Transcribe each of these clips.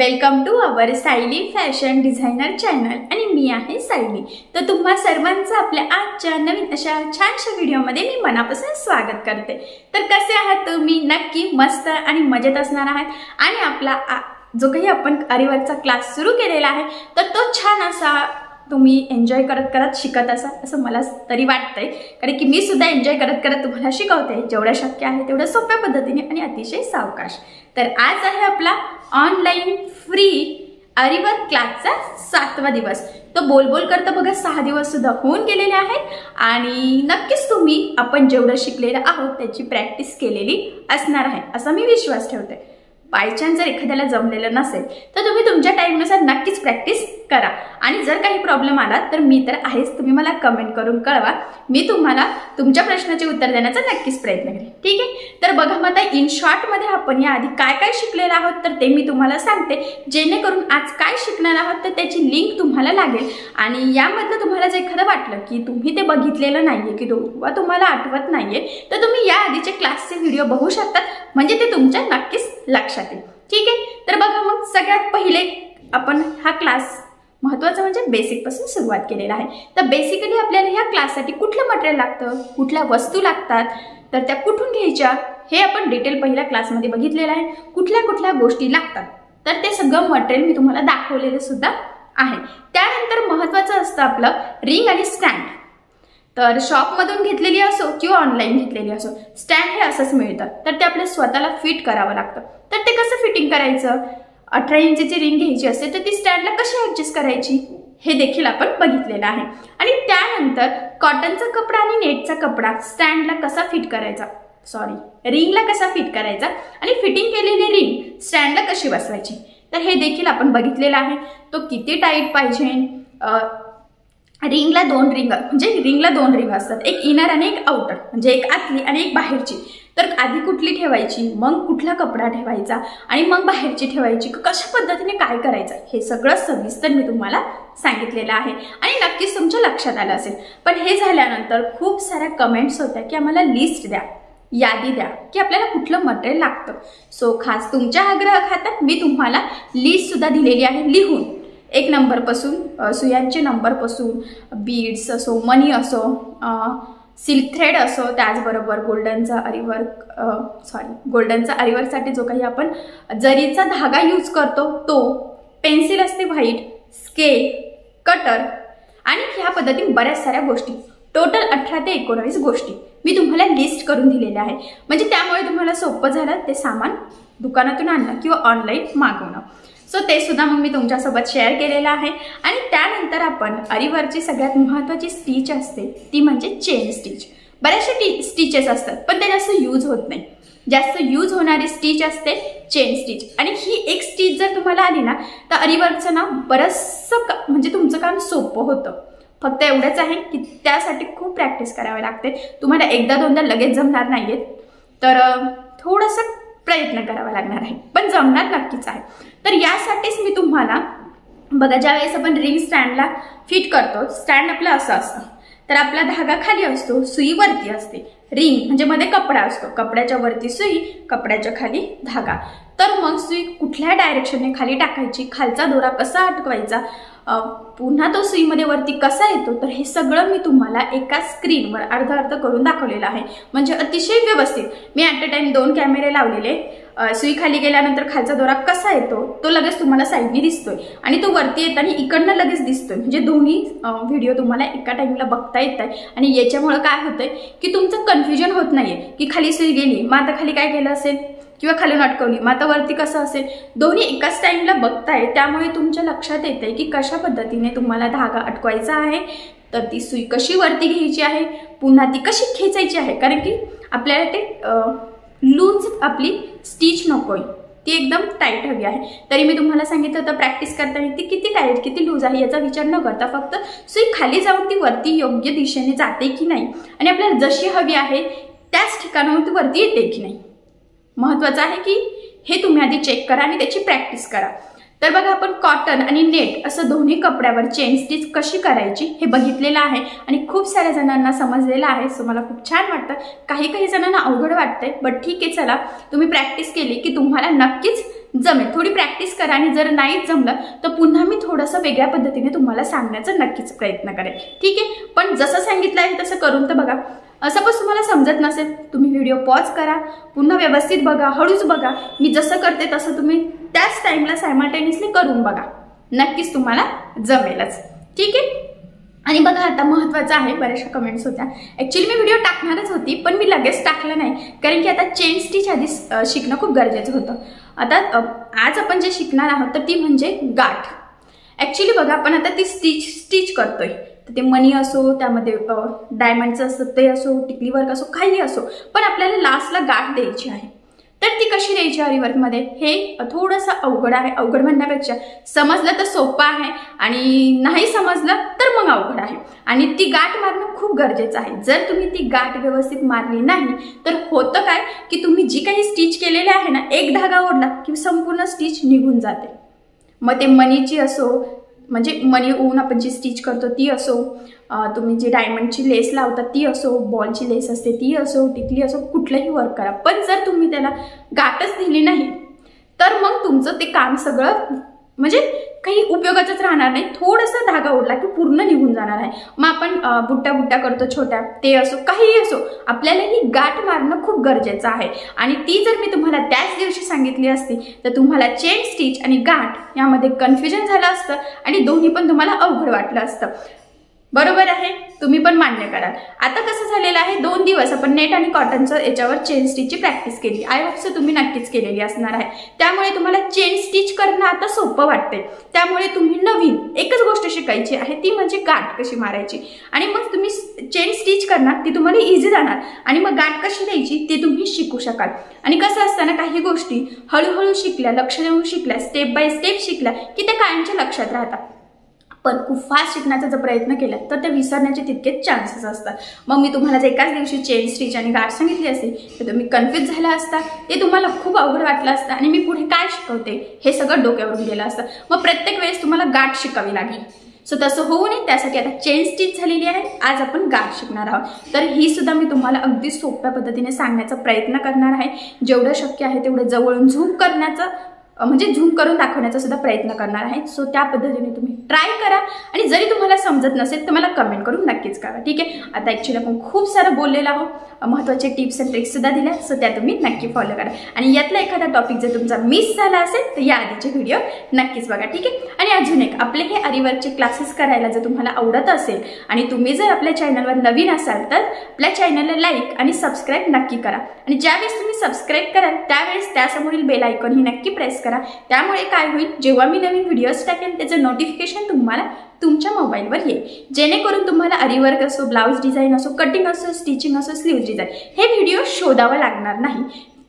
Welcome to our Sayali fashion designer channel आणि मी आहे सायली। तर तुम्हा सर्वांचं आपल्या आजच्या नवीन अशा छानशा व्हिडिओमध्ये मी मनापासून स्वागत करते। तर कसे आहात तुम्ही? नक्की मस्त आणि मजेत असणार आहात आणि आपला जो काही आपण आरीवर्कचा क्लास सुरू केलेला आहे तर तो छान असा तुम्ही एन्जॉय करत शिकत असा असं मला तरी वाटतंय, कारण की मी सुद्धा एन्जॉय करत तुम्हाला शिकवते जेवढं शक्य आहे तेवढं सोप्या पद्धतीने आणि अतिशय सावकाश। तर आज आहे आपला ऑनलाइन फ्री आरीवर्क क्लासचा 7वा दिवस। तो बोल करता बघा 6 दिवस सुद्धा होऊन गेलेले आहेत आणि नक्कीच तुम्ही आपण जेवढं शिकलेलं आहोत त्याची प्रॅक्टिस केलेली असणार आहे असा मी विश्वास ठेवते। बाय चान्स जर एखाद्याला जमलेलं नसेल तर तुम्ही तुमच्या टाइमनुसार नक्कीच प्रॅक्टिस करा आणि जर काही प्रॉब्लेम आला तर मी तर आहेच, तुम्ही मला कमेंट करून कळवा, मी तुम्हाला तुमच्या प्रश्नाचे उत्तर देण्याचा नक्कीच प्रयत्न करेन। ठीक आहे, तर बघा मग आता इन शॉर्ट मध्ये आपण याआधी काय काय शिकलेलं आहोत तर ते मी तुम्हाला सांगते, जेणेकरून आज काय शिकणार आहोत तर त्याची लिंक तुम्हाला लागेल आणि यामधलं तुम्हाला जर एखादं वाटलं की तुम्ही ते बघितलेलं नाहीये किंवा तुम्हाला आठवत नाहीये तर तुम्ही या आधीचे क्लासचे व्हिडिओ बघू शकतात, म्हणजे ते तुमच्या नक्कीच लक्षात येईल। ठीक आहे, तर बघा मग सगळ्यात पहिले आपण हा क्लास महत्त्वाचं म्हणजे बेसिक पासून सुरुवात केलेला आहे। तर बेसिकली आपल्याला ह्या क्लाससाठी कुठलं मटेरियल लागतं, कुठल्या वस्तू लागतात, तर त्या कुठून घ्यायच्या हे आपण डिटेल पहिल्या क्लासमध्ये बघितलेलं आहे। कुठल्या गोष्टी लागतात तर ते सगळं मटेरियल मी तुम्हाला दाखवलेलं सुद्धा आहे। त्यानंतर महत्त्वाचं असतं आपलं रिंग आणि स्टँड। तर शॉपमधून घेतलेली असो किंवा ऑनलाईन घेतलेली असो, स्टँड हे असंच मिळतं, तर ते आपल्या स्वतःला फिट करावं लागतं। तर ते कसं फिटिंग करायचं, 18 इंचची रिंग घ्यायची असेल तर ती स्टँडला कशी ऍडजस्ट करायची हे देखील आपण बघितलेलं आहे। आणि त्यानंतर कॉटनचा कपडा आणि नेटचा कपडा स्टँडला कसा फिट करायचा, रिंगला कसा फिट करायचा आणि फिटिंग केलेली रिंग स्टँडला कशी बसवायची तर हे देखील आपण बघितलेलं आहे। तो किती टाईट पाहिजे, रिंगला 2 रिंग म्हणजे रिंगला 2 रिंग असतात, एक इनर आणि एक आउटर, म्हणजे एक आतली आणि एक बाहेरची। तर आधी कुठली ठेवायची, मग कुठला कपडा ठेवायचा आणि मग बाहेरची ठेवायची, कशा पद्धतीने काय करायचं हे सगळं सविस्तर मी तुम्हाला सांगितलेलं आहे आणि नक्कीच तुमच्या लक्षात आलं असेल। पण हे झाल्यानंतर खूप साऱ्या कमेंट्स होत्या की आम्हाला लिस्ट द्या, यादी द्या की आपल्याला कुठलं मटेरियल लागतं। सो खास तुमच्या आग्रहाखातर मी तुम्हाला लिस्ट सुद्धा दिलेली आहे लिहून, 1 नंबरपासून सुयांचे नंबरपासून बीड्स असो, मनी असो, सिल्क थ्रेड असो, त्याचबरोबर गोल्डनचा आरीवर्कसाठी जो काही आपण जरीचा धागा यूज करतो तो, पेन्सिल असते व्हाईट, स्केल, कटर आणि ह्या पद्धतीने बऱ्याच साऱ्या गोष्टी, टोटल 18 ते 19 गोष्टी मी तुम्हाला लिस्ट करून दिलेल्या आहे, म्हणजे त्यामुळे तुम्हाला सोपं झालं ते सामान दुकानातून आणणं किंवा ऑनलाईन मागवणं। सो ते सुद्धा मग मी तुमच्यासोबत शेअर केलेलं आहे। आणि त्यानंतर आपण आरीवर्कची सगळ्यात महत्त्वाची स्टिच असते ती म्हणजे चेन स्टिच। बऱ्याचशा स्टिचेस असतात पण ते जास्त यूज होत नाही, जास्त यूज होणारी स्टिच असते चेन स्टिच। आणि ही एक स्टिच जर तुम्हाला आली ना तर आरीवर्कचं ना बरंचसं म्हणजे तुमचं काम सोपं होतं। फक्त एवढंच आहे की त्यासाठी खूप प्रॅक्टिस करावी लागते, तुम्हाला एकदा दोनदा लगेच जमणार नाहीये, तर थोडंसं प्रयत्न करावा लागणार आहे, पण जमणार नक्कीच आहे। तर यासाठीच मी तुम्हाला बघा, ज्यावेळेस आपण रिंग स्टँडला फिट करतो, स्टँड आपलं असं असतं, तर आपला धागा खाली असतो, सुई वरती असते, रिंग म्हणजे मध्ये कपडा असतो, कपड्याच्या वरती सुई, कपड्याच्या खाली धागा। तर मग सुई कुठल्या डायरेक्शनने खाली टाकायची, खालचा दोरा कसा अटकवायचा, पुन्हा तो सुईमध्ये वरती कसा येतो, तर हे सगळं मी तुम्हाला एका स्क्रीनवर अर्ध करून दाखवलेलं आहे, म्हणजे अतिशय व्यवस्थित। मी ॲट अ टाइम 2 कॅमेरे लावलेले, सुई खाली गेल्यानंतर खालचा दोरा कसा येतो तो लगेच तुम्हाला साईडने दिसतोय आणि तो वरती येताना इकडनं लगेच दिसतोय, म्हणजे दोन्ही व्हिडिओ तुम्हाला एका टाइमला बघता येत आहे। आणि याच्यामुळे काय होतंय की तुमचं कन्फ्युजन होत नाहीये की खाली सुई गेली मग आता खाली काय केलं असेल किंवा खालून अटकवली मग आता वरती कसं असेल, दोन्ही एकाच टाइमला बघताय, त्यामुळे तुमच्या लक्षात येतंय की कशा पद्धतीने तुम्हाला धागा अटकवायचा आहे, तर ती सुई कशी वरती घ्यायची आहे, पुन्हा ती कशी खेचायची आहे, कारण की आपल्याला ते लूज आपली स्टिच नकोय, ती एकदम टाईट हवी आहे। तरी मी तुम्हाला सांगितलं होतं प्रॅक्टिस करताना ती किती टाईट किती लूज आहे याचा विचार न करता फक्त सुई खाली जाऊन ती वरती योग्य दिशेने जाते की नाही आणि आपल्याला जशी हवी आहे त्याच ठिकाणावर ती वरती येते की नाही, महत्त्वाचं आहे की हे तुम्ही आधी चेक करा आणि त्याची प्रॅक्टिस करा। तर बघा आपण कॉटन आणि नेट असं दोन्ही कपड्यावर चेन स्टिच कशी करायची हे बघितलेलं आहे आणि खूप साऱ्या जणांना समजलेलं आहे, सो मला खूप छान वाटतं। काही जणांना अवघड वाटतंय, बट ठीक आहे, चला तुम्ही प्रॅक्टिस केली की तुम्हाला नक्कीच जमेल. थोडी प्रॅक्टिस करा आणि जर नाहीच जमलं तर पुन्हा मी थोडंसं वेगळ्या पद्धतीने तुम्हाला सांगण्याचा नक्कीच प्रयत्न करेन. ठीक आहे, पण जसं सांगितलं आहे तसं करून तर बघा. सपोज तुम्हाला समजत नसेल, तुम्ही व्हिडिओ पॉज करा, पुन्हा व्यवस्थित बघा, हळूच बघा. मी जसं करते तसं तुम्ही त्याच टाइमला सायमल्टेनियसली करून बघा, नक्कीच तुम्हाला जमेलच. ठीक आहे. आणि बघा आता महत्त्वाचं आहे, बऱ्याचशा कमेंट्स होत्या. ॲक्च्युली मी व्हिडिओ टाकणारच होती पण मी लगेच टाकलं नाही, कारण की आता चेन स्टिच आधी शिकणं खूप गरजेचं होतं. आता आज आपण जे शिकणार आहोत तर ती म्हणजे गाठ. ॲक्च्युली बघा आपण आता ती स्टिच करतोय, तर ते मणी असो, त्यामध्ये डायमंडचं असतं ते असो, टिकली वर्क असो, काही असो, पण आपल्याला लास्टला गाठ द्यायची आहे. तर ती कशी द्यायची आरीवर्कमध्ये हे थोडंसं अवघड आहे. अवघड म्हणण्यापेक्षा समजलं तर सोपं आहे आणि नाही समजलं तर मग अवघड आहे. आणि ती गाठ मारणं खूप गरजेचं आहे. जर तुम्ही ती गाठ व्यवस्थित मारली नाही तर होतं काय की तुम्ही जी काही स्टिच केलेली आहे ना, एक धागा ओढला की संपूर्ण स्टिच निघून जाते. मग ते मनीची असो, म्हणजे मनी ओढून आपण जी स्टिच करतो ती असो, तुम्ही जी डायमंडची लेस लावता ती असो, बॉलची लेस असते ती असो, टिकली असो, कुठलंही वर्क करा. पण जर तुम्ही त्याला गाठच दिली नाही तर मग तुमचं ते काम सगळं म्हणजे काही उपयोगाचंच राहणार नाही. थोडंसं धागा ओढला की पूर्ण निघून जाणार आहे. मग आपण बुट्ट्या करतो छोट्या, ते असो, काहीही असो, आपल्याला ही गाठ मारणं खूप गरजेचं आहे. आणि ती जर मी तुम्हाला त्याच दिवशी सांगितली असती तर तुम्हाला चेन स्टिच आणि गाठ यामध्ये कन्फ्युजन झालं असतं आणि दोन्ही पण तुम्हाला अवघड वाटलं असतं. बरोबर आहे, तुम्ही पण मान्य कराल. आता कसं झालेलं आहे, 2 दिवस आपण नेट आणि कॉटनचं याच्यावर चेन स्टिचची प्रॅक्टिस केली. आय होप सो तुम्ही नक्कीच केलेली असणार आहे. त्यामुळे तुम्हाला चेन स्टिच करणं आता सोपं वाटते. त्यामुळे तुम्ही नवीन एकच गोष्ट शिकायची आहे, ती म्हणजे गाठ कशी मारायची. आणि मग तुम्ही चेन स्टिच करणार, ती तुम्हाला इझी जाणार. आणि मग गाठ कशी द्यायची ते तुम्ही शिकू शकाल. आणि कसं असताना काही गोष्टी हळूहळू शिकल्या, लक्ष देऊन शिकल्या, स्टेप बाय स्टेप शिकल्या की त्या कायमच्या लक्षात राहतात. पण खूप फास्ट शिकण्याचा जर प्रयत्न केला तर ते विसरण्याचे तितकेच चान्सेस असतात. मग मी तुम्हाला जर एकाच दिवशी चेन स्टिच आणि गाठ सांगितली असेल तर तुम्ही कन्फ्यूज झाला असता, ते तुम्हाला खूप अवघड वाटलं असतं आणि मी पुढे काय शिकवते हे सगळं डोक्यावरून गेलं असतं. मग प्रत्येक वेळेस तुम्हाला गाठ शिकावी लागेल. सो तसं होऊ नये त्यासाठी आता चेन स्टिच झालेली आहे, आज आपण गाठ शिकणार आहोत. तर ही सुद्धा मी तुम्हाला अगदी सोप्या पद्धतीने सांगण्याचा प्रयत्न करणार आहे. जेवढं शक्य आहे तेवढं जवळून झूम करण्याचं, म्हणजे झूम करून दाखवण्याचा सुद्धा प्रयत्न करणार आहे. सो त्या पद्धतीने तुम्ही ट्राय करा आणि जरी तुम्हाला समजत नसेल तर मला कमेंट करून नक्कीच करा. ठीक आहे. आता ॲक्च्युली आपण खूप सारं बोललेलं आहोत, महत्त्वाचे टिप्स अँड ट्रिक्स सुद्धा दिल्या, सो त्या तुम्ही नक्की फॉलो करा. आणि यातला एखादा टॉपिक जर तुमचा मिस झाला असेल तर या आधीचे व्हिडिओ नक्कीच बघा. ठीक आहे. आणि अजून एक, आपले हे आरीवर्कचे क्लासेस करायला जर तुम्हाला आवडत असेल आणि तुम्ही जर आपल्या चॅनलवर नवीन असाल तर आपल्या चॅनलला लाईक आणि सबस्क्राईब नक्की करा. आणि ज्यावेळेस तुम्ही सबस्क्राईब कराल त्यावेळेस त्यासमोरील बेल आयकॉन ही नक्की प्रेस करा. त्यामुळे काय होईल, जेव्हा मी नवीन व्हिडिओज टाकेन त्याचं नोटिफिकेशन तुम्हाला तुमच्या मोबाईलवर येईल, जेणेकरून तुम्हाला आरीवर्क असो, ब्लाउज डिझाईन असो, कटिंग असो, स्टिचिंग असो, स्लीव्ह डिझाईन हे व्हिडिओ शोधावं लागणार नाही.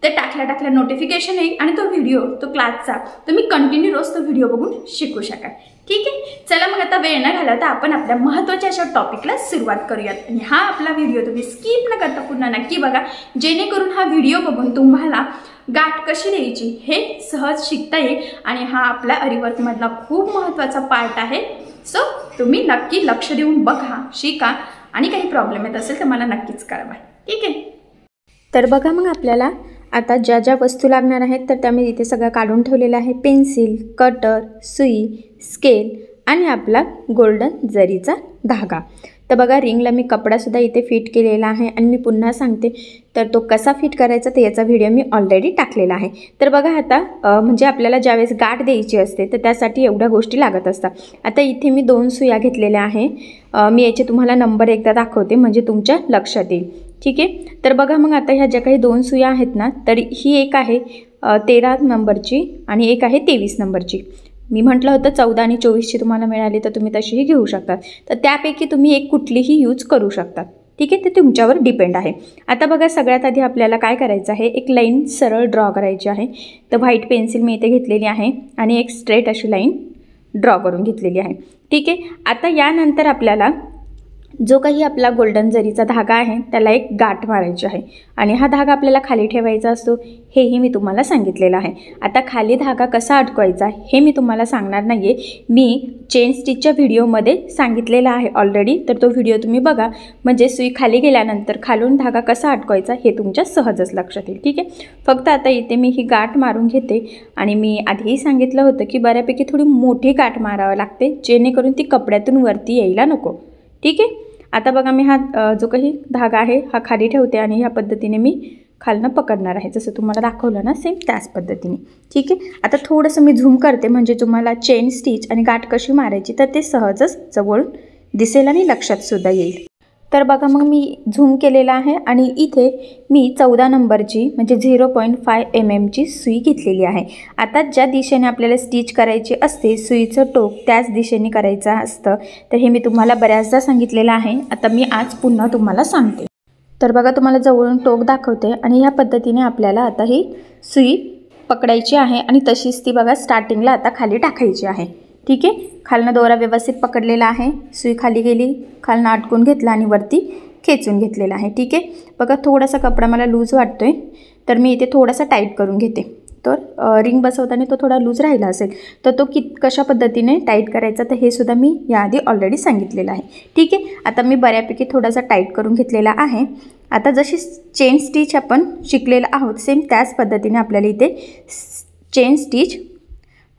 ते टाकल्या नोटिफिकेशन येईल आणि तो व्हिडिओ, तो क्लासचा तुम्ही कंटिन्यू रोज तो व्हिडिओ बघून शिकू शकाल. ठीक आहे. चला मग आता वेळ न घालवता आपण आपल्या महत्त्वाच्या अशा टॉपिकला सुरुवात करूयात. आणि हा आपला व्हिडिओ तुम्ही स्किप न करता पुन्हा नक्की बघा, जेणेकरून हा व्हिडिओ बघून तुम्हाला गाठ कशी द्यायची हे सहज शिकता येईल. आणि हा आपल्या आरीवर्कमधला खूप महत्त्वाचा पार्ट आहे. सो तुम्ही नक्की लक्ष देऊन बघा, शिका आणि काही प्रॉब्लेम येत असेल तर मला नक्कीच कळवा. ठीक आहे. तर बघा मग आपल्याला आता ज्या ज्या वस्तू लागणार आहेत तर त्या मी इथे सगळं काढून ठेवलेलं आहे. पेन्सिल, कटर, सुई, स्केल आणि आपला गोल्डन जरीचा धागा. तर बघा रिंगला मी कपडासुद्धा इथे फिट केलेला आहे आणि मी पुन्हा सांगते तर तो कसा फिट करायचा तर याचा व्हिडिओ मी ऑलरेडी टाकलेला आहे. तर बघा आता म्हणजे आपल्याला ज्यावेळेस गाठ द्यायची असते तर त्यासाठी एवढ्या गोष्टी लागत असतात. आता इथे मी 2 सुया घेतलेल्या आहे. मी याचे तुम्हाला नंबर एकदा दाखवते म्हणजे तुमच्या लक्षात येईल. ठीक आहे. तर बघा मग आता ह्या ज्या काही 2 सुया आहेत ना, तर ही एक आहे 13 नंबरची आणि एक आहे 23 नंबरची. मी म्हटलं होतं 14 आणि 24ची तुम्हाला मिळाली तर तुम्ही तशीही घेऊ शकतात. तर त्यापैकी तुम्ही एक कुठलीही यूज करू शकतात. ठीक आहे. ते तुमच्यावर डिपेंड आहे. आता बघा सगळ्यात आधी आपल्याला काय करायचं आहे, एक लाईन सरळ ड्रॉ करायची आहे. तर व्हाईट पेन्सिल मी इथे घेतलेली आहे आणि एक स्ट्रेट अशी लाईन ड्रॉ करून घेतलेली आहे. ठीक आहे. आता यानंतर आपल्याला जो काही आपला गोल्डन जरीचा धागा आहे त्याला एक गाठ मारायची आहे आणि हा धागा आपल्याला खाली ठेवायचा असतो, हेही मी तुम्हाला सांगितलेलं आहे. आता खाली धागा कसा अडकवायचा हे मी तुम्हाला सांगणार नाही आहे, मी चेन स्टिचच्या व्हिडिओमध्ये सांगितलेला आहे ऑलरेडी, तर तो व्हिडिओ तुम्ही बघा, म्हणजे सुई खाली गेल्यानंतर खालून धागा कसा अडकवायचा हे तुमच्या सहजच लक्षात येईल. ठीक आहे, फक्त आता इथे मी ही गाठ मारून घेते आणि मी आधीही सांगितलं होतं की बऱ्यापैकी थोडी मोठी गाठ मारावी लागते, जेणेकरून ती कपड्यातून वरती यायला नको. ठीक आहे, आता बघा मी हा जो काही धागा आहे हा खाली ठेवते आणि ह्या पद्धतीने मी खालनं पकडणार आहे, जसं तुम्हाला दाखवलं ना सेम त्याच पद्धतीने. ठीक आहे, आता थोडंसं मी झूम करते म्हणजे तुम्हाला चेन स्टिच आणि गाठ कशी मारायची तर ते सहजच जवळून दिसेल आणि लक्षातसुद्धा येईल. तर बघा मग मी झूम केलेला आहे आणि इथे मी 14 नंबरची म्हणजे 0.5 mm ची सुई घेतलेली आहे. आता ज्या दिशेने आपल्याला स्टिच करायची असते सुईचं टोक त्याच दिशेने करायचं असतं, तर हे मी तुम्हाला बऱ्याचदा सांगितलेलं आहे. आता मी आज पुन्हा तुम्हाला सांगते. तर बघा तुम्हाला जवळून टोक दाखवते आणि ह्या पद्धतीने आपल्याला आता ही सुई पकडायची आहे आणि तशीच ती बघा स्टार्टिंगला आता खाली टाकायची आहे. ठीक आहे, खालनं दोरा व्यवस्थित पकडलेला आहे, सुई खाली गेली, खालनं अटकून घेतला आणि वरती खेचून घेतलेला आहे. ठीक आहे, बघा थोडासा कपडा मला लूज वाटतोय तर मी इथे थोडासा टाईट करून घेते. तर रिंग बसवताना तो थोडा लूज राहिला असेल तर तो कशा पद्धतीने टाईट करायचा तर हे सुद्धा मी याआधी ऑलरेडी सांगितलेलं आहे. ठीक आहे, आता मी बऱ्यापैकी थोडासा टाईट करून घेतलेला आहे. आता जशी चेन स्टिच आपण शिकलेलं आहोत सेम त्याच पद्धतीने आपल्याला इथे चेन स्टिच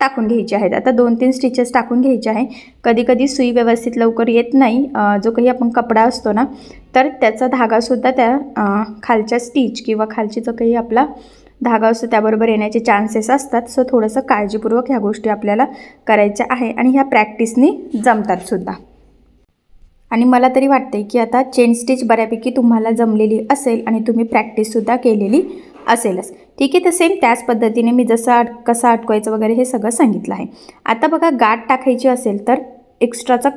टाकून घ्यायचे आहेत. आता 2-3 स्टिचेस टाकून घ्यायचे आहे. कधी कधी सुई व्यवस्थित लवकर येत नाही, जो काही आपण कपडा असतो ना तर त्याचा धागासुद्धा त्या खालच्या स्टिच किंवा खालची जो काही आपला धागा असतो त्याबरोबर येण्याचे चान्सेस असतात. सो थोडंसं काळजीपूर्वक ह्या गोष्टी आपल्याला करायच्या आहे आणि ह्या प्रॅक्टिसनी जमतातसुद्धा. आणि मला तरी वाटते की आता चेन स्टिच बऱ्यापैकी तुम्हाला जमलेली असेल आणि तुम्ही प्रॅक्टिससुद्धा केलेली असेलच. ठीक आहे, तर सेम त्याच पद्धतीने मी जसं कसं अटकवायचं वगैरे हे सगळं सांगितलं आहे. आता बघा गाठ टाकायची असेल तर एक्स्ट्राचा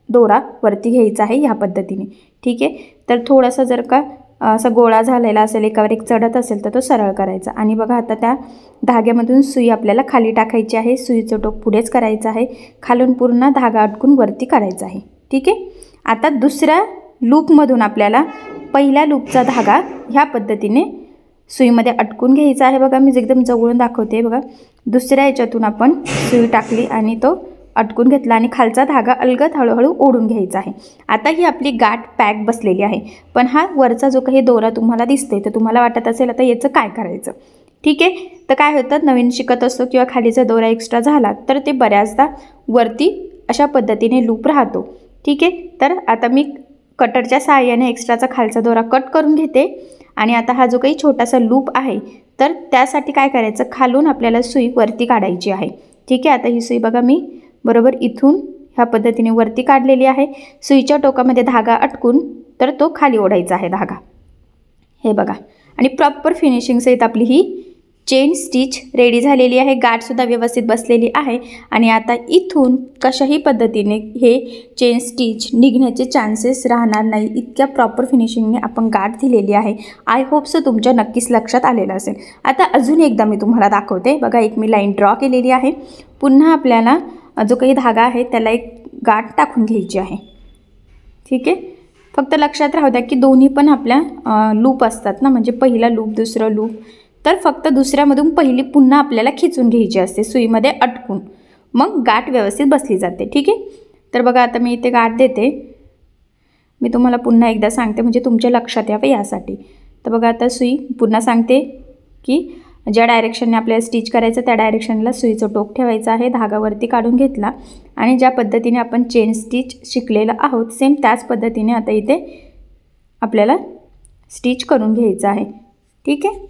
दोरा वरती घ्यायचा आहे ह्या पद्धतीने. ठीक आहे, तर थोडासा जर का असा गोळा झालेला असेल एकावर एक चढत असेल तर तो सरळ करायचा आणि बघा आता त्या धाग्यामधून सुई आपल्याला खाली टाकायची आहे, सुईचं टोक पुढेच करायचं आहे, खालून पूर्ण धागा अटकून वरती काढायचा आहे. ठीक आहे, आता दुसऱ्या लूपमधून आपल्याला पहिल्या लूपचा धागा ह्या पद्धतीने सुईमध्ये अटकून घ्यायचा आहे. बघा मी एकदम जवळून दाखवते. बघा दुसऱ्या ह्याच्यातून आपण सुई टाकली आणि तो अटकून घेतला आणि खालचा धागा अलगद हळूहळू ओढून घ्यायचा आहे. आता ही आपली गाठ पॅक बसलेली आहे, पण हा वरचा जो काही दोरा तुम्हाला दिसतोय तर तुम्हाला वाटत असेल आता याचं काय करायचं. ठीक आहे, तर काय होतं नवीन शिकत असतो किंवा खालीचा दोरा एक्स्ट्रा झाला तर ते बऱ्याचदा वरती अशा पद्धतीने लूप राहतो. ठीक आहे, तर आता मी कटरच्या सहाय्याने एक्स्ट्राचा खालचा दोरा कट करून घेते आणि आता हा जो काही छोटासा लूप आहे तर त्यासाठी काय करायचं खालून आपल्याला सुई वरती काढायची आहे. ठीक आहे, आता ही सुई बघा मी बरोबर इथून ह्या पद्धतीने वरती काढलेली आहे. सुईच्या टोकामध्ये धागा अटकून तर तो खाली ओढायचा आहे धागा. हे बघा आणि प्रॉपर फिनिशिंग सहित आपली ही चेन स्टिच रेडी झालेली आहे. गाठसुद्धा व्यवस्थित बसलेली आहे आणि आता इथून कशाही पद्धतीने हे चेन स्टिच निघण्याचे चान्सेस राहणार नाही, इतक्या प्रॉपर फिनिशिंगने आपण गाठ दिलेली आहे. आय होप सो तुमच्या नक्कीच लक्षात आलेलं असेल. आता अजून एकदा मी तुम्हाला दाखवते. बघा एक मी लाईन ड्रॉ केलेली आहे. पुन्हा आपल्याला जो काही धागा आहे त्याला एक गाठ टाकून घ्यायची आहे. ठीक आहे, फक्त लक्षात राहू द्या की दोन्ही पण आपल्या लूप असतात ना, म्हणजे पहिला लूप दुसरं लूप, तर फक्त दुसऱ्यामधून पहिली पुन्हा आपल्याला खिचून घ्यायची असते सुईमध्ये अटकून, मग गाठ व्यवस्थित बसली जाते. ठीक आहे, तर बघा आता मी इथे गाठ देते. मी तुम्हाला पुन्हा एकदा सांगते म्हणजे तुमच्या लक्षात यावं यासाठी. तर बघा आता सुई पुन्हा सांगते की ज्या डायरेक्शनने आपल्याला स्टिच करायचं त्या डायरेक्शनला सुईचं टोक ठेवायचं आहे, धागावरती काढून घेतला आणि ज्या पद्धतीने आपण चेन स्टिच शिकलेलं आहोत सेम त्याच पद्धतीने आता इथे आपल्याला स्टिच करून घ्यायचं आहे. ठीक आहे,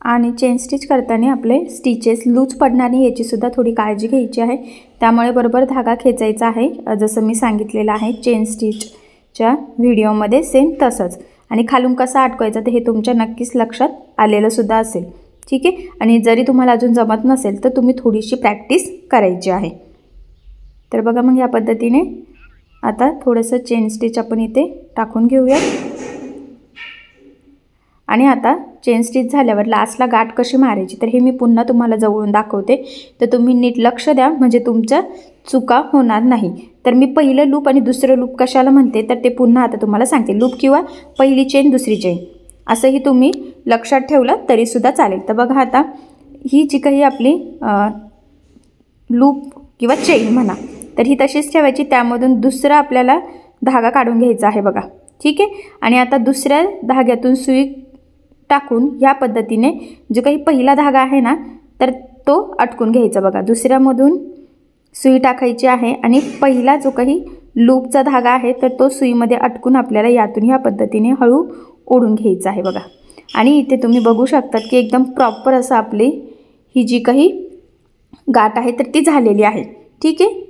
आणि चेन स्टिच करताना आपले स्टिचेस लूज पडणार नाही याचीसुद्धा थोडी काळजी घ्यायची आहे. त्यामुळे बरोबर धागा खेचायचा आहे जसं मी सांगितलेलं आहे चेन स्टिचच्या व्हिडिओमध्ये सेम तसंच. आणि खालून कसा अटकवायचा ते हे तुमच्या नक्कीच लक्षात आलेलं सुद्धा असेल. ठीक आहे, आणि जरी तुम्हाला अजून जमत नसेल तर तुम्ही थोडीशी प्रॅक्टिस करायची आहे. तर बघा मग या पद्धतीने आता थोडंसं चेन स्टिच आपण इथे टाकून घेऊया आणि आता चेन स्टिच झाल्यावर लास्टला गाठ कशी मारायची तर हे मी पुन्हा तुम्हाला जवळून दाखवते, तर तुम्ही नीट लक्ष द्या म्हणजे तुमच्या चुका होणार नाही. तर मी पहिलं लूप आणि दुसरं लूप कशाला म्हणते तर ते पुन्हा आता तुम्हाला सांगते. लूप किंवा पहिली चेन दुसरी चेन असंही तुम्ही लक्षात ठेवलं तरीसुद्धा चालेल. तर बघा आता ही जी काही आपली लूप किंवा चेन म्हणा तर ही तशीच ठेवायची, त्यामधून दुसरा आपल्याला धागा काढून घ्यायचा आहे बघा. ठीक आहे. आणि आता दुसऱ्या धाग्यातून सुई टाकून ह्या पद्धतीने जो काही पहिला धागा आहे ना तर तो अटकून घ्यायचा बघा. दुसऱ्यामधून सुई टाकायची आहे आणि पहिला जो काही लूपचा धागा आहे तर तो सुईमध्ये अटकून आपल्याला यातून ह्या पद्धतीने हळू ओढून घ्यायचा आहे बघा. आणि इथे तुम्ही बघू शकतात की एकदम प्रॉपर असं आपली ही जी काही गाठ आहे तर ती झालेली आहे. ठीक आहे.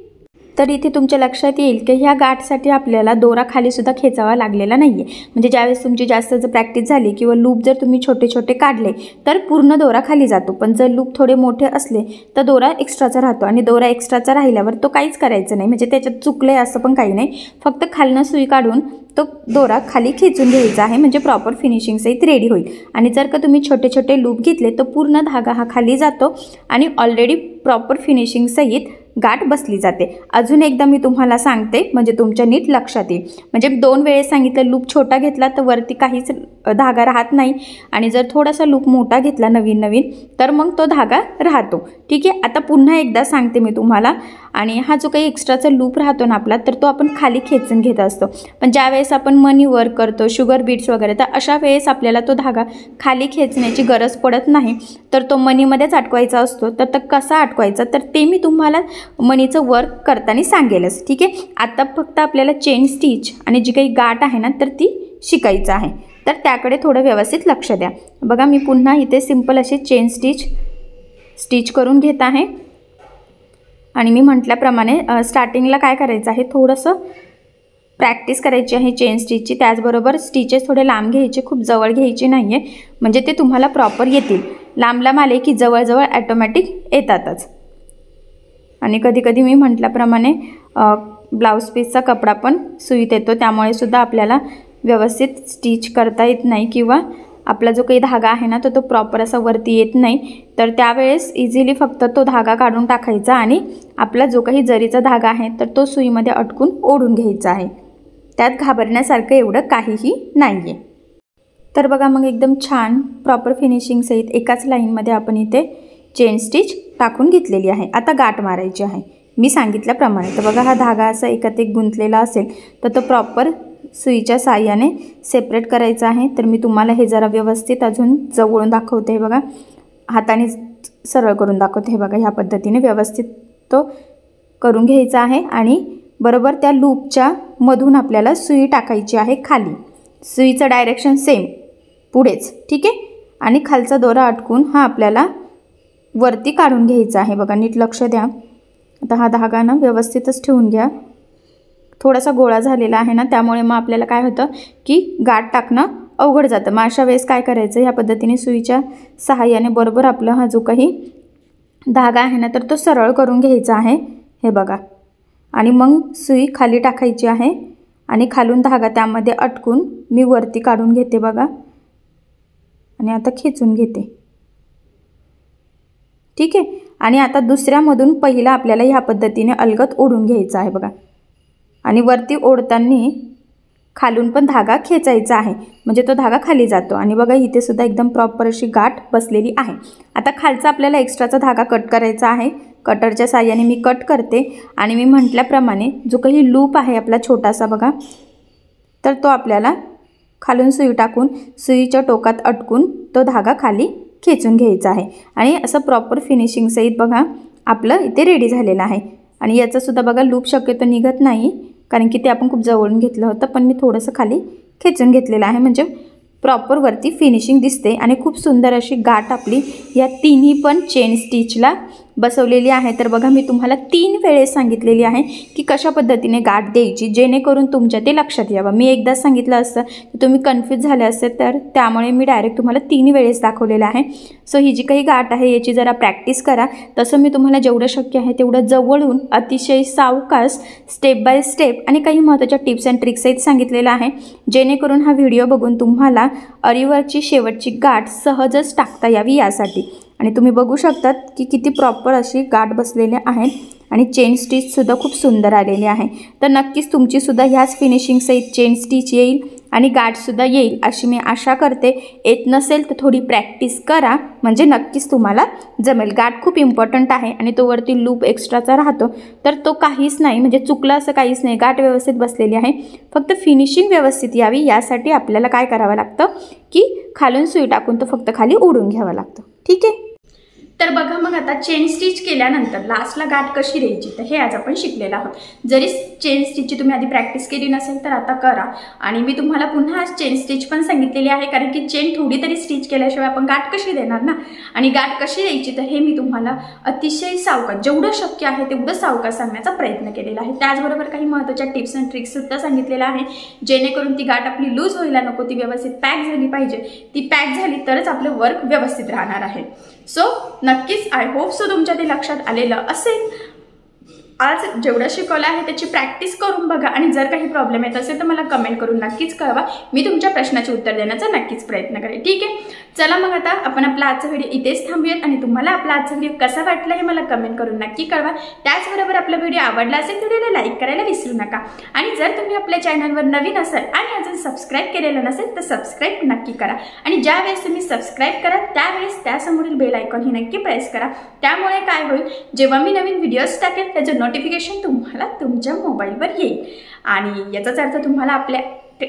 तर इथे तुमच्या लक्षात येईल की ह्या गाठसाठी आपल्याला दोरा खालीसुद्धा खेचावा लागलेला नाही आहे. म्हणजे ज्यावेळेस तुमची जास्त जर प्रॅक्टिस झाली किंवा लूप जर तुम्ही छोटे छोटे काढले तर पूर्ण दोरा खाली जातो, पण जर लूप थोडे मोठे असले तर दोरा एक्स्ट्राचा राहतो. आणि दोरा एक्स्ट्राचा राहिल्यावर तो काहीच करायचं नाही, म्हणजे त्याच्यात चुकलं आहे असं पण काही नाही, फक्त खालनं सुई काढून तो दोरा खाली खेचून घ्यायचा आहे म्हणजे प्रॉपर फिनिशिंगसहित रेडी होईल. आणि जर का तुम्ही छोटे छोटे लूप घेतले तर पूर्ण धागा हा खाली जातो आणि ऑलरेडी प्रॉपर फिनिशिंगसहित गाठ बसली जाते. अजून एकदा मी तुम्हाला सांगते म्हणजे तुमच्या नीट लक्षात येईल. म्हणजे 2 वेळेस सांगितलं, लूप छोटा घेतला तर वरती काहीच धागा राहत नाही आणि जर थोडासा लूप मोठा घेतला नवीन नवीन तर मग तो धागा राहतो. ठीक आहे. आता पुन्हा एकदा सांगते मी तुम्हाला. आणि हा जो काही एक्स्ट्राचा लूप राहतो ना आपला तर तो आपण खाली खेचून घेत असतो, पण ज्यावेळेस आपण मनी वर्क करतो शुगर बीड्स वगैरे तर अशा वेळेस आपल्याला तो धागा खाली खेचण्याची गरज पडत नाही, तर तो मनीमध्येच अटकवायचा असतो. तर कसा अटकवायचा तर ते मी तुम्हाला मनीचं वर्क करताना सांगेलच. ठीक आहे. आता फक्त आपल्याला चेन स्टिच आणि जी काही गाठ आहे ना तर ती शिकायचं आहे, तर त्याकडे थोडं व्यवस्थित लक्ष द्या. बघा मी पुन्हा इथे सिंपल अशी चेन स्टिच करून घेत आहे. आणि मी म्हटल्याप्रमाणे स्टार्टिंगला काय करायचं आहे, थोडंसं प्रॅक्टिस करायची आहे चेन स्टिचची. त्याचबरोबर स्टिचेस थोडे लांब घ्यायचे, खूप जवळ घ्यायचे नाही आहे, म्हणजे ते तुम्हाला प्रॉपर येतील. लांब लांब आले की जवळजवळ ॲटोमॅटिक येतातच. आणि कधी कधी मी म्हटल्याप्रमाणे ब्लाऊज पीसचा कपडा पण सुईत येतो, त्यामुळे सुद्धा आपल्याला व्यवस्थित स्टिच करता येत नाही किंवा आपला जो काही धागा आहे ना तो प्रॉपर असा वरती येत नाही. तर त्यावेळेस इझिली फक्त तो धागा काढून टाकायचा आणि आपला जो काही जरीचा धागा आहे तर तो सुईमध्ये अटकून ओढून घ्यायचा आहे. त्यात घाबरण्यासारखं एवढं काहीही नाही आहे. तर बघा मग एकदम छान प्रॉपर फिनिशिंगसहित एकाच लाईनमध्ये आपण इथे चेन स्टिच टाकून घेतलेली आहे. आता गाठ मारायची आहे मी सांगितल्याप्रमाणे. तर बघा हा धागा असा एकात एक गुंतलेला असेल तर तो प्रॉपर सुईच्या साहाय्याने सेपरेट करायचा आहे. तर मी तुम्हाला हे जरा व्यवस्थित अजून जवळून दाखवते. हे बघा हाताने सरळ करून दाखवते. हे बघा ह्या पद्धतीने व्यवस्थित तो करून घ्यायचा आहे. आणि बरोबर त्या लूपच्या मधून आपल्याला सुई टाकायची आहे खाली. सुईचं डायरेक्शन सेम पुढेच. ठीक आहे. आणि खालचा दोरा अटकून हा आपल्याला वरती काढून घ्यायचा आहे. बघा नीट लक्ष द्या. आता हा धागा ना व्यवस्थितच ठेवून घ्या. थोडासा गोळा झालेला आहे ना त्यामुळे मग आपल्याला काय होतं की गाठ टाकणं अवघड जातं. मग अशा वेळेस काय करायचं, ह्या पद्धतीने सुईच्या सहाय्याने बरोबर आपला हा जो काही धागा आहे ना तर तो सरळ करून घ्यायचा आहे. हे बघा. आणि मग सुई खाली टाकायची आहे आणि खालून धागा त्यामध्ये अटकून मी वरती काढून घेते बघा. आणि आता खेचून घेते. ठीक आहे. आणि आता दुसऱ्यामधून पहिला आपल्याला ह्या पद्धतीने अलगद ओढून घ्यायचा आहे बघा. आणि वरती ओढताना खालून पण धागा खेचायचा आहे म्हणजे तो धागा खाली जातो. आणि बघा इथे सुद्धा एकदम प्रॉपर अशी गाठ बसलेली आहे. आता खालचा आपल्याला एक्स्ट्राचा धागा कट करायचा आहे. कटरच्या साहाय्याने मी कट करते. आणि मी म्हटल्याप्रमाणे जो काही लूप आहे आपला छोटासा बघा तर तो आपल्याला खालून सुई टाकून सुईच्या टोकात अटकून तो धागा खाली खेचून घ्यायचा आहे. आणि असं प्रॉपर फिनिशिंग सहित बघा आपलं इथे रेडी झालेलं आहे. आणि याचंसुद्धा बघा लूप शक्यतो निघत नाही कारण की ते आपण खूप जवळून घेतलं होतं, पण मी थोडंसं खाली खेचून घेतलेलं आहे म्हणजे प्रॉपर वरती फिनिशिंग दिसते. आणि खूप सुंदर अशी गाठ आपली या तिन्ही पण चेन स्टिचला बसवलेली आहे. तर बघा मी तुम्हाला 3 वेळेस सांगितलेली आहे की कशा पद्धतीने गाठ द्यायची जेणेकरून तुमच्या ते लक्षात यावं. मी एकदाच सांगितलं असतं तर तुम्ही कन्फ्यूज झाले असते, तर त्यामुळे मी डायरेक्ट तुम्हाला 3 वेळेस दाखवलेलं आहे. सो ही जी काही गाठ आहे याची जरा प्रॅक्टिस करा. तसं मी तुम्हाला जेवढं शक्य आहे तेवढं जवळून अतिशय सावकाश स्टेप बाय स्टेप आणि काही महत्त्वाच्या टिप्स अँड ट्रिक्स आहेत सांगितलेलं आहे, जेणेकरून हा व्हिडिओ बघून तुम्हाला अरीवर्कची शेवटची गाठ सहजच टाकता यावी यासाठी. आणि तुम्ही बघू शकतात की किती प्रॉपर अशी गाठ बसलेल्या आहेत आणि चेन स्टिचसुद्धा खूप सुंदर आलेली आहे. तर नक्कीच तुमचीसुद्धा ह्याच फिनिशिंगसहित चेन स्टिच येईल आणि गाठसुद्धा येईल अशी मी आशा करते. येत नसेल तर थोडी प्रॅक्टिस करा, म्हणजे नक्कीच तुम्हाला जमेल. गाठ खूप इम्पॉर्टंट आहे आणि तो वरती लूप एक्स्ट्राचा राहतो तर तो काहीच नाही, म्हणजे चुकलं असं काहीच नाही. गाठ व्यवस्थित बसलेली आहे, फक्त फिनिशिंग व्यवस्थित यावी यासाठी आपल्याला काय करावं लागतं की खालून सुई टाकून तो फक्त खाली ओढून घ्यावं लागतं. ठीक आहे. तर बघा मग आता चेन स्टिच केल्यानंतर लास्टला गाठ कशी द्यायची तर हे आज आपण शिकलेलो आहोत. जरी चेन स्टिचची तुम्ही आधी प्रॅक्टिस केली नसेल तर आता करा. आणि मी तुम्हाला पुन्हा चेन स्टिच पण सांगितलेली आहे, कारण की चेन थोडी तरी स्टिच केल्याशिवाय आपण गाठ कशी देणार ना. आणि गाठ कशी द्यायची तर हे मी तुम्हाला अतिशय सावकाश, जेवढं शक्य आहे तेवढं सावकाश सांगण्याचा प्रयत्न केलेला आहे. त्याचबरोबर काही महत्त्वाच्या टिप्स अँड ट्रिक्ससुद्धा सांगितलेल्या आहे, जेणेकरून ती गाठ आपली लूज व्हायला नको, ती व्यवस्थित पॅक झाली पाहिजे. ती पॅक झाली तरच आपलं वर्क व्यवस्थित राहणार आहे. सो नक्कीच आय होप सो तुमच्या ते लक्षात आलेलं असेल. आज जेवढं शिकवलं आहे त्याची प्रॅक्टिस करून बघा आणि जर काही प्रॉब्लेम येत असेल तर मला कमेंट करून नक्कीच कळवा. मी तुमच्या प्रश्नाचे उत्तर देण्याचा नक्कीच प्रयत्न करेन. ठीक आहे, चला मग आता आपण आपला आजचा व्हिडिओ इथेच थांबूयात आणि तुम्हाला आपला आजचा व्हिडिओ कसा वाटला हे मला कमेंट करून नक्की कळवा. त्याचबरोबर आपला व्हिडिओ आवडला असेल तर व्हिडिओला लाईक करायला विसरू नका. आणि जर तुम्ही आपल्या चॅनलवर नवीन असाल आणि अजून सबस्क्राईब केलेलं नसेल तर सबस्क्राईब नक्की करा. आणि ज्यावेळेस तुम्ही सबस्क्राईब करा त्यावेळेस त्यासमोरील बेल आयकॉन ही नक्की प्रेस करा. त्यामुळे काय होईल, जेव्हा मी नवीन व्हिडिओज टाकेल त्याचं नोटिफिकेशन तुम्हाला तुमच्या मोबाईलवर येईल. आणि याचाच अर्थ तुम्हाला आपल्या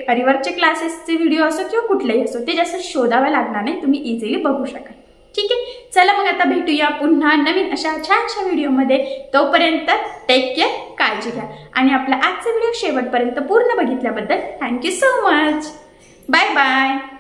अरीवर्कचे क्लासेसचे व्हिडिओ असो किंवा कुठलेही असो ते जास्त शोधावं लागणार नाही, तुम्ही इझिली बघू शकाल. ठीक आहे, चला मग आता भेटूया पुन्हा नवीन अशा छानशा व्हिडिओमध्ये. तोपर्यंत टेक केअर, काळजी घ्या. आणि आपला आजचा व्हिडिओ शेवटपर्यंत पूर्ण बघितल्याबद्दल thank you so much. Bye bye.